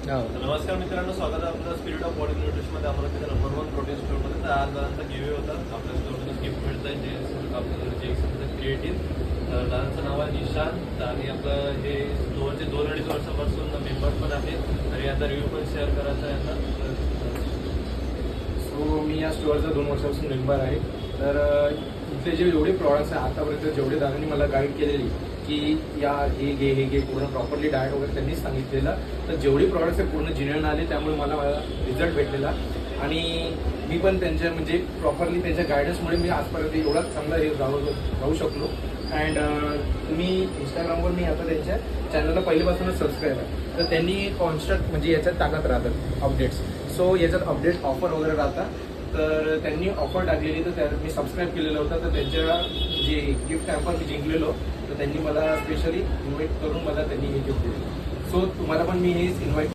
हो. नमस्कार मित्रांनो, स्वागत आहे आपलं स्पिरिट ऑफ बॉडी न्यूट्रिशनमध्ये. अमरावतीच्या नंबर 1 प्रोटीन स्टोअरमध्ये. तर आज दादांचा गिव्ह होता. आपल्या स्टोअरमध्ये गिफ्ट मिळतं आहे जे आपल्याला जे क्रिएटिव्ह. तर दादांचं नाव आहे निशांत आणि आपलं हे स्टोअरचे 2-2.5 वर्षापासून मेंबर पण आहेत आणि आता रिव्ह्यू पण शेअर करायचा आहे आता. सो मी या स्टोअरचा 2 वर्षापासून मेंबर आहे. तर इथले जे जेवढे प्रॉडक्ट्स आहे आतापर्यंत जेवढे दादांनी मला गाईड केलेली की या हे घे पूर्ण प्रॉपरली डाएट वगैरे त्यांनीच सांगितलेलं. तर जेवढे प्रॉडक्ट्स आहे पूर्ण जिन्यान आले, त्यामुळे मला रिझल्ट भेटलेला आणि मी पण त्यांच्या म्हणजे प्रॉपरली त्यांच्या गायडन्समुळे मी आजपर्यंत एवढा चांगला हे राहू शकलो. अँड तुम्ही इंस्टाग्रामवर मी आता त्यांच्या चॅनलला पहिल्यापासूनच सबस्क्राईब आहे. तर त्यांनी कॉन्स्टंट म्हणजे याच्यात टाकत राहतात अपडेट्स. सो याच्यात अपडेट ऑफर वगैरे राहतात. तर त्यांनी ऑफर टाकलेली, तर त्यात मी सबस्क्राईब केलेलं होतं. तर त्यांच्या जे गिफ्ट हॅम्पर मी जिंकलेलो, तर त्यांनी मला स्पेशली इन्व्हाइट करून मला त्यांनी हे गिफ्ट दिलं. सो तुम्हाला पण मी हेच इन्व्हाइट